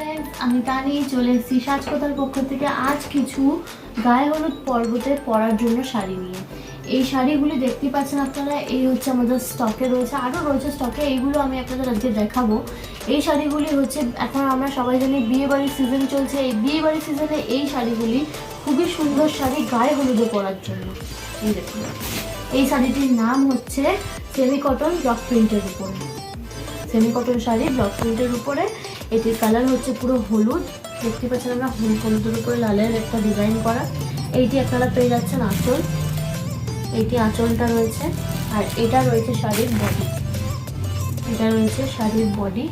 Friends আমি তানি চলে এসেছি সাজকথার পক্ষ থেকে আজ কিছু গায়ে হলুদ পর্বতে পরার জন্য শাড়ি নিয়ে। এই শাড়িগুলি দেখতে পাচ্ছেন আপনারা, এই হচ্ছে আমাদের স্টকে রয়েছে, আরও রয়েছে স্টকে। এইগুলো আমি আপনাদের আজকে দেখাবো। এই শাড়িগুলি হচ্ছে, এখন আমরা সবাই জানি বিয়ে বাড়ির সিজন চলছে, এই বিয়ে বাড়ির সিজনে এই শাড়িগুলি খুবই সুন্দর শাড়ি গায়ে হলুদে পরার জন্য। এই দেখুন, এই শাড়িটির নাম হচ্ছে সেমি কটন ব্লক প্রিন্টের উপরে, সেমি কটন শাড়ি ব্লক প্রিন্টের উপরে। এটির কালার হচ্ছে পুরো হলুদ, দেখতে পাচ্ছেন আমরা হলুদের উপরে লালের একটা ডিজাইন করা। এইটি আপনারা পেয়ে যাচ্ছেন আঁচল, এইটি আঁচলটা রয়েছে। আর এটা রয়েছে শাড়ির বডি, এটা রয়েছে শাড়ির বডি।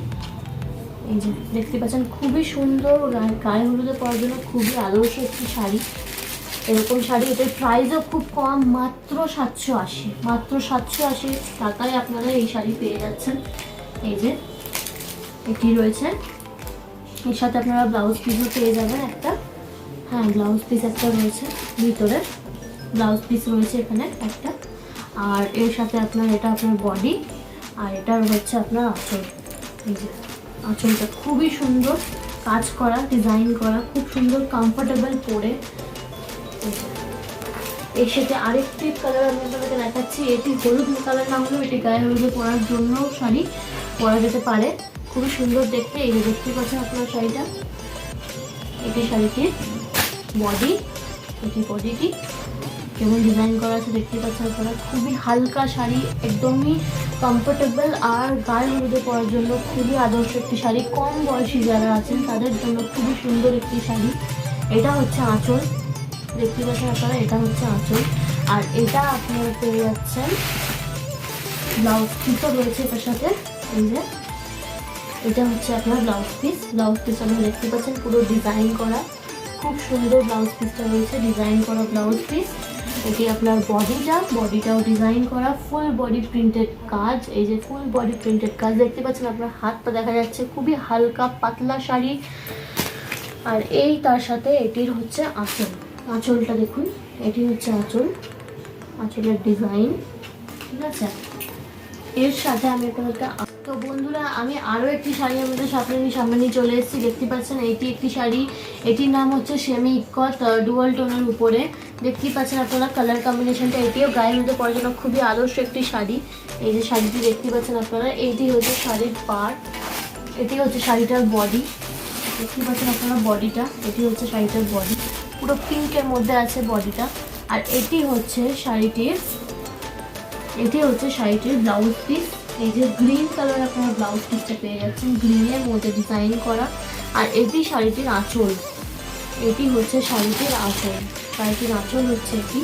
এই যে দেখতে পাচ্ছেন খুবই সুন্দর, গায়ে হলুদে পরার জন্য খুবই আদর্শ একটি শাড়ি। এরকম শাড়ি, এটার প্রাইসও খুব কম, মাত্র 780, মাত্র 780 টাকায় আপনারা এই শাড়ি পেয়ে যাচ্ছেন। এই যে এটি রয়েছে, এর সাথে আপনারা ব্লাউজ পিসও পেয়ে যাবেন একটা। হ্যাঁ, ব্লাউজ পিস একটা রয়েছে, ভিতরে ব্লাউজ পিস রয়েছে এখানে একটা। আর এর সাথে আপনার এটা আপনার বডি, আর এটা হচ্ছে আপনার আঁচল। এই যে আঁচলটা খুবই সুন্দর কাজ করা, ডিজাইন করা, খুব সুন্দর, কমফোর্টেবল পরে। এর সাথে আরেকটি কালার আমি আপনাদেরকে দেখাচ্ছি। এটি হলুদ কালার না হলেও এটি গায়ে হলুদে পরার জন্য শাড়ি পরা যেতে পারে, খুবই সুন্দর দেখতে। এই যে দেখতে পাচ্ছেন আপনার শাড়িটা, এটি শাড়িটির বডি, এটি বডিটি কেমন ডিজাইন করা আছে দেখতে পাচ্ছেন আপনারা। খুবই হালকা শাড়ি, একদমই কমফোর্টেবল, আর গায়ে হলুদে পরার জন্য খুবই আদর্শ একটি শাড়ি। কম বয়সী যারা আছেন তাদের জন্য খুবই সুন্দর একটি শাড়ি। এটা হচ্ছে আঁচল, দেখতে পাচ্ছেন আপনারা, এটা হচ্ছে আঁচল। আর এটা আপনারা পেয়ে যাচ্ছেন ব্লাউজ পিসও রয়েছে এটার সাথে। এই যে এটা হচ্ছে আপনার ব্লাউজ পিস, ব্লাউজ পিস আপনারা দেখতে পাচ্ছেন পুরো ডিজাইন করা, খুব সুন্দর ব্লাউজ পিসটা রয়েছে, ডিজাইন করা ব্লাউজ পিস। এটি আপনার বডিটাও ডিজাইন করা, ফুল বডি প্রিন্টেড কাজ। এই যে ফুল বডি প্রিন্টেড কাজ দেখতে পাচ্ছেন আপনার, হাতটা দেখা যাচ্ছে, খুবই হালকা পাতলা শাড়ি। আর এই তার সাথে এটির হচ্ছে আঁচল, আঁচলটা দেখুন, এটি হচ্ছে আঁচল, আঁচলের ডিজাইন, ঠিক আছে। এর সাথে আমি আপনাদেরকে, তো বন্ধুরা আমি আরও একটি শাড়ি আমাদের সামনে নিয়ে চলে এসেছি। দেখতে পাচ্ছেন এইটি একটি শাড়ি, এটির নাম হচ্ছে সেমি ইকট ডুয়াল টোনের উপরে। দেখতেই পাচ্ছেন আপনারা কালার কম্বিনেশনটা, এটিও গায়ে হলুদে পরার জন্য খুবই আদর্শ একটি শাড়ি। এই যে শাড়িটি দেখতে পাচ্ছেন আপনারা, এইটি হচ্ছে শাড়ির পার্ট, এটি হচ্ছে শাড়িটার বডি, দেখতে পাচ্ছেন আপনারা বডিটা, এটি হচ্ছে শাড়িটার বডি, পুরো পিঙ্কের মধ্যে আছে বডিটা। আর এটি হচ্ছে শাড়িটির ব্লাউজ পিস। এই যে গ্রিন কালার আপনারা ব্লাউজ পিসটা পেয়ে যাচ্ছেন, গ্রিনের মধ্যে ডিজাইন করা। আর এটি শাড়িটির আঁচল, এটি হচ্ছে শাড়িটির আঁচল, শাড়িটির আঁচল হচ্ছে এটি।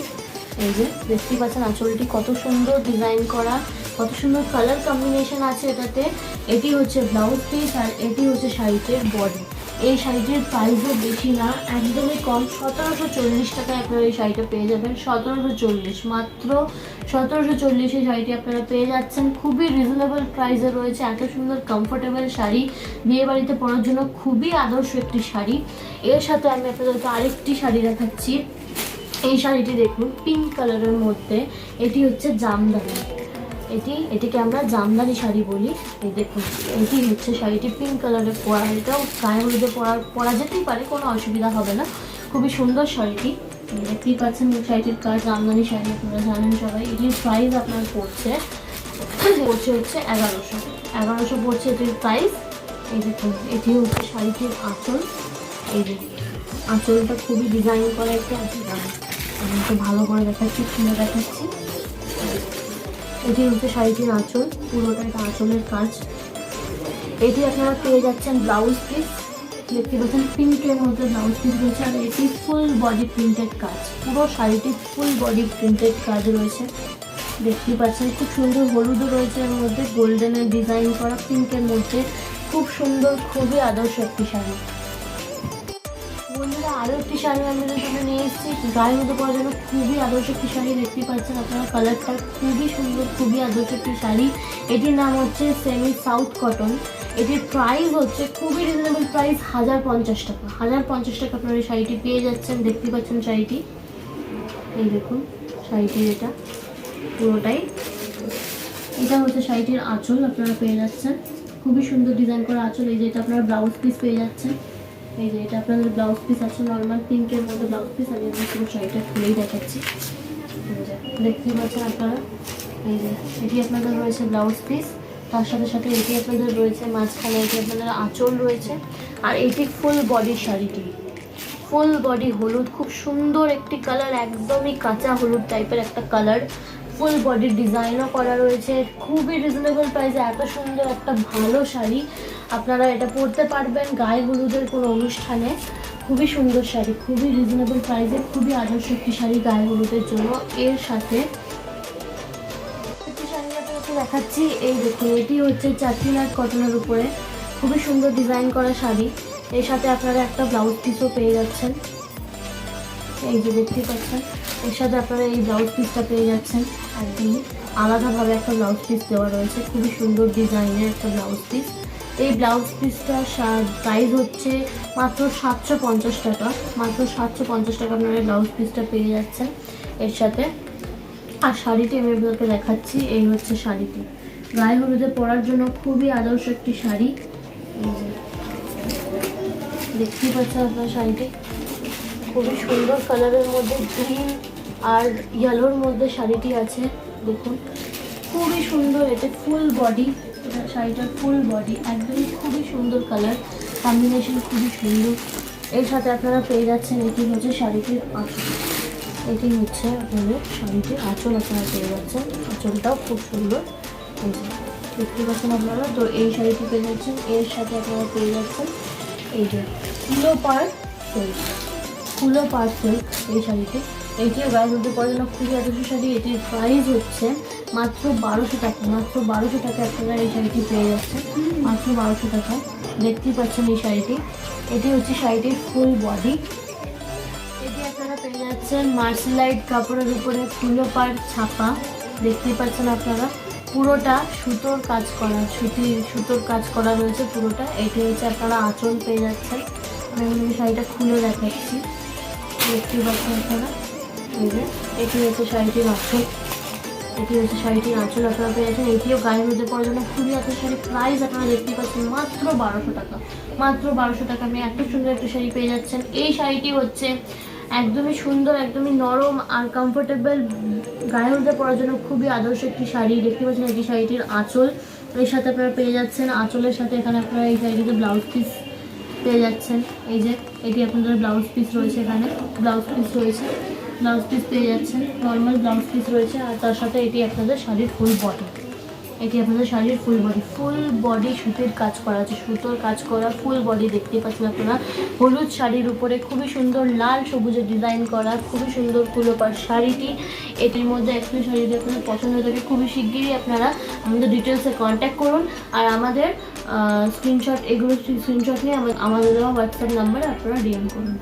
এই যে দেখতে পাচ্ছেন আঁচলটি কত সুন্দর ডিজাইন করা, কত সুন্দর কালার কম্বিনেশন আছে এটাতে। এটি হচ্ছে ব্লাউজ পিস, আর এটি হচ্ছে শাড়িটির বডি। এই শাড়িটির প্রাইসও বেশি না, একদমই কম, 1740 টাকায় আপনারা এই শাড়িটা পেয়ে যাবেন। 1740, মাত্র 1740 এই শাড়িটি আপনারা পেয়ে যাচ্ছেন। খুবই রিজনেবল প্রাইসে রয়েছে, এত সুন্দর কমফোর্টেবল শাড়ি, বিয়ে বাড়িতে পরার জন্য খুবই আদর্শ একটি শাড়ি। এর সাথে আমি আপনাদেরকে আরেকটি শাড়ি দেখাচ্ছি। এই শাড়িটি দেখুন পিঙ্ক কালারের মধ্যে, এটি হচ্ছে জামদানি, এটিকে আমরা জামদানি শাড়ি বলি। এই দেখুন এটি হচ্ছে শাড়িটি পিঙ্ক কালারের পরা, এটাও গায়ে হলুদে পরা যেতেই পারে, কোনো অসুবিধা হবে না। খুবই সুন্দর শাড়িটি, দেখতেই পাচ্ছেন শাড়িটির কাজ, জামদানি শাড়ি আপনারা জানেন সবাই। এটির প্রাইস আপনার পড়ছে হচ্ছে 1100 পড়ছে এটির প্রাইস। এই দেখুন এটি হচ্ছে শাড়িটির আঁচল, এই যে আঁচলটা খুবই ডিজাইন করা একটা আঁচল, আমি একটু ভালো করে দেখাচ্ছি, খুলে দেখাচ্ছি। এটি হচ্ছে শাড়িটির আঁচল, পুরোটা এটা আঁচলের কাজ। এটি আপনারা পেয়ে যাচ্ছেন ব্লাউজ পিস, দেখতে পাচ্ছেন পিঙ্কের মধ্যে ব্লাউজ পিস রয়েছে। আর এটি ফুল বডি প্রিন্টেড কাজ, পুরো শাড়িটি ফুল বডি প্রিন্টেড কাজ রয়েছে, দেখতেই পাচ্ছেন। খুব সুন্দর হলুদও রয়েছে এর মধ্যে, গোল্ডেনের ডিজাইন করা, পিঙ্কের মধ্যে, খুব সুন্দর, খুবই আদর্শ একটি শাড়ি। বন্ধুরা আরও একটি শাড়ি আমাদের সামনে নিয়ে এসেছি, গায়ের মধ্যে পরার জন্য খুবই আদর্শ একটি শাড়ি। দেখতেই পাচ্ছেন আপনারা কালারটা খুবই সুন্দর, খুবই আদর্শ একটি শাড়ি। এটির নাম হচ্ছে সেমি সাউথ কটন। এটির প্রাইস হচ্ছে খুবই রিজনেবল প্রাইস, 1050 টাকা, 1050 টাকা আপনারা এই শাড়িটি পেয়ে যাচ্ছেন। দেখতেই পাচ্ছেন শাড়িটি, এই দেখুন শাড়িটির এটা পুরোটাই, এটা হচ্ছে শাড়িটির আঁচল আপনারা পেয়ে যাচ্ছেন। খুবই সুন্দর ডিজাইন করা আঁচল। এই যে এটা আপনারা ব্লাউজ পিস পেয়ে যাচ্ছেন। এই যে এটা আপনাদের ব্লাউজ পিস আছে, নর্মাল পিঙ্কের মধ্যে ব্লাউজ পিস। আমি পুরো শাড়িটা খুলেই দেখাচ্ছি, দেখতেই পাচ্ছেন আপনারা। এই যে এটি আপনাদের রয়েছে ব্লাউজ পিস, তার সাথে সাথে এটি আপনাদের রয়েছে মাঝখানে, এটি আপনাদের আঁচল রয়েছে। আর এটি ফুল বডি শাড়িটি, ফুল বডি হলুদ, খুব সুন্দর একটি কালার, একদমই কাঁচা হলুদ টাইপের একটা কালার। ফুল বডির ডিজাইনও করা রয়েছে, খুবই রিজনেবল প্রাইসে এত সুন্দর একটা ভালো শাড়ি আপনারা এটা পরতে পারবেন গায়ে হলুদের কোনো অনুষ্ঠানে। খুবই সুন্দর শাড়ি, খুবই রিজনেবল প্রাইসে, খুবই আদর্শ একটি শাড়ি গায়ে হলুদের জন্য। এর সাথে একটি শাড়ি আপনাকে দেখাচ্ছি, এই দেখুন এটি হচ্ছে চাটনিনাট কটনের উপরে খুবই সুন্দর ডিজাইন করা শাড়ি। এর সাথে আপনারা একটা ব্লাউজ পিসও পেয়ে যাচ্ছেন, এই যে দেখতেই পাচ্ছেন। এর সাথে আপনারা এই ব্লাউজ পিসটা পেয়ে যাচ্ছেন, একদমই আলাদাভাবে একটা ব্লাউজ পিস দেওয়া রয়েছে, খুবই সুন্দর ডিজাইনের একটা ব্লাউজ পিস। এই ব্লাউজ পিসটার প্রাইস হচ্ছে মাত্র 750 টাকা, মাত্র 750 টাকা আপনারা এই ব্লাউজ পিসটা পেয়ে যাচ্ছেন এর সাথে। আর শাড়িটি আমি আপনাদেরকে দেখাচ্ছি, এই হচ্ছে শাড়িটি গায়ে হলুদে পরার জন্য খুবই আদর্শ একটি শাড়ি। দেখতেই পাচ্ছেন আপনার শাড়িটি খুবই সুন্দর কালারের মধ্যে, গ্রিন আর ইয়েলোর মধ্যে শাড়িটি আছে। দেখুন খুবই সুন্দর, এটা ফুল বডি, এটা শাড়িটার ফুল বডি, একদমই খুবই সুন্দর কালার কম্বিনেশন, খুবই সুন্দর। এর সাথে আপনারা পেয়ে যাচ্ছেন এটি হচ্ছে শাড়িটির আঁচল, এটি হচ্ছে আপনাদের শাড়িটির আঁচল আপনারা পেয়ে যাচ্ছেন, আঁচলটাও খুব সুন্দর। দেখতে পাচ্ছেন আপনারা। তো এই শাড়িটি পেয়ে যাচ্ছেন, এর সাথে আপনারা পেয়ে যাচ্ছেন এই যে কুলো পার সিল্ক, কুলো পার সিল্ক এই শাড়িটি। এইটিও গায়ে হলুদে পরার জন্য খুবই আদর্শ শাড়ি। এটির প্রাইস হচ্ছে মাত্র 1200 টাকা, মাত্র 1200 টাকা আপনারা এই শাড়িটি পেয়ে যাচ্ছেন, মাত্র 1200 টাকা। দেখতেই পাচ্ছেন এই শাড়িটি, এটি হচ্ছে শাড়িটির ফুল বডি। এটি আপনারা পেয়ে যাচ্ছেন মার্সেলাইট কাপড়ের উপরে কুলো পার ছাপা, দেখতেই পাচ্ছেন আপনারা। পুরোটা সুতোর কাজ করা, সুতোর কাজ করা রয়েছে পুরোটা। এটি হচ্ছে আপনারা আঁচল পেয়ে যাচ্ছেন, আমি শাড়িটা খুলে দেখাচ্ছি, দেখতেই পাচ্ছেন আপনারা। এই যে এটি হচ্ছে শাড়িটির আঁচল, এটি হচ্ছে শাড়িটির আঁচল আপনারা পেয়ে যাচ্ছেন। এটিও গায়ে হলুদে পরার জন্য খুবই এত শাড়ি, প্রাইস আপনারা দেখতেই পাচ্ছেন মাত্র 1200 টাকা, মাত্র 1200 টাকা আপনি এত সুন্দর একটা শাড়ি পেয়ে যাচ্ছেন। এই শাড়িটি হচ্ছে একদমই সুন্দর, একদমই নরম আর কমফোর্টেবল, গায়ে হলুদে পরার জন্য খুবই আদর্শ একটি শাড়ি। দেখতে পাচ্ছেন এটি শাড়িটির আঁচল, এর সাথে আপনারা পেয়ে যাচ্ছেন আঁচলের সাথে এখানে আপনারা এই শাড়িটিতে ব্লাউজ পিস পেয়ে যাচ্ছেন। এই যে এটি আপনাদের ব্লাউজ পিস রয়েছে, এখানে ব্লাউজ পিস রয়েছে, ব্লাউজ পিস পেয়ে যাচ্ছেন, নর্মাল ব্লাউজ পিস রয়েছে। আর তার সাথে এটি আপনাদের শাড়ির ফুল বডি, এটি আপনাদের শাড়ির ফুল বডি, ফুল বডি সুতির কাজ করা আছে, সুতোর কাজ করা ফুল বডি। দেখতে পাচ্ছেন আপনারা হলুদ শাড়ির উপরে খুবই সুন্দর লাল সবুজের ডিজাইন করা, খুবই সুন্দর কুলোপার শাড়িটি। এটির মধ্যে একটু শাড়িটি আপনাদের পছন্দ হয়ে থাকে, খুবই শিগগিরই আপনারা আমাদের ডিটেলসে কন্ট্যাক্ট করুন। আর আমাদের স্ক্রিনশট, এগুলো স্ক্রিনশট নিয়ে আমাদের দেওয়া হোয়াটসঅ্যাপ নাম্বারে আপনারা ডিএম করুন।